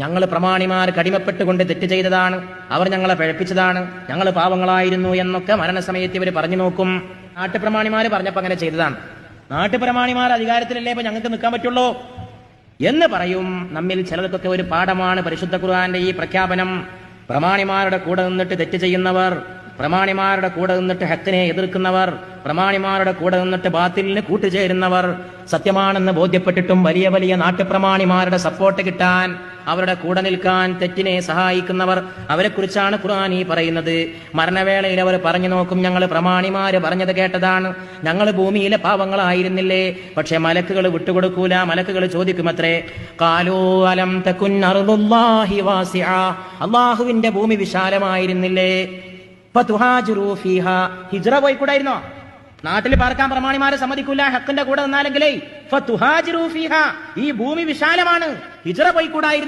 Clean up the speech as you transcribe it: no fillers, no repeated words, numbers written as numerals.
ഞങ്ങൾ പ്രമാണിമാർക്ക് അടിമപ്പെട്ടുകൊണ്ട് തെറ്റ് ചെയ്തതാണ്, അവർ ഞങ്ങളെ പിഴപ്പിച്ചതാണ്, ഞങ്ങൾ പാവങ്ങളായിരുന്നു എന്നൊക്കെ മരണസമയത്ത് ഇവർ പറഞ്ഞു നോക്കും. നാട്ടുപ്രമാണിമാര് പറഞ്ഞപ്പോ അങ്ങനെ ചെയ്തതാണ്. നാട്ടുപ്രമാണിമാർ അധികാരത്തിലല്ലേ ഇപ്പൊ ഞങ്ങൾക്ക് നിൽക്കാൻ പറ്റുള്ളൂ എന്ന് പറയും. നമ്മിൽ ചിലർക്കൊക്കെ ഒരു പാഠമാണ് പരിശുദ്ധ ഖുർആന്റെ ഈ പ്രഖ്യാപനം. പ്രമാണിമാരുടെ കൂടെ നിന്നിട്ട് തെറ്റ് ചെയ്യുന്നവർ, പ്രമാണിമാരുടെ കൂടെ നിന്നിട്ട് ഹക്കിനെ എതിർക്കുന്നവർ, പ്രമാണിമാരുടെ കൂടെ നിന്നിട്ട് ബാത്തിലിന് കൂട്ടുചേരുന്നവർ, സത്യമാണെന്ന് ബോധ്യപ്പെട്ടിട്ടും വലിയ വലിയ നാട്ടുപ്രമാണിമാരുടെ സപ്പോർട്ട് കിട്ടാൻ, അവരുടെ കൂടെ നിൽക്കാൻ തെറ്റിനെ സഹായിക്കുന്നവർ, അവരെക്കുറിച്ചാണ് ഖുർആൻ ഈ പറയുന്നത്. മരണവേളയിൽ അവർ പറഞ്ഞു നോക്കും, ഞങ്ങൾ പ്രമാണിമാര് പറഞ്ഞത് കേട്ടതാണ്, ഞങ്ങൾ ഭൂമിയിലെ പാവങ്ങളായിരുന്നില്ലേ, പക്ഷെ മലക്കുകൾ വിട്ടുകൊടുക്കൂല. മലക്കുകൾ ചോദിക്കുമത്രേ, ഖാലൂ അലം തകുൻ അർദുല്ലാഹി വാസിഅ, അല്ലാഹുവിന്റെ ഭൂമി വിശാലമായിരുന്നില്ലേ, ഫതുഹാജിറൂ ഫീഹാ, ഹിജ്റ പോയിക്കൂടായിരുന്നോ? നാട്ടിൽ പാർക്കാൻ പ്രമാണിമാരെ സമ്മതിക്കൂല, ഹക്കിന്റെ കൂടെ നിന്നാലെങ്കിലേ ഫതുഹാജിറൂ ഫീഹാ, ഈ ഭൂമി വിശാലമാണ്, ഹിജ്റ പോയിക്കൂടായിരുന്നോ?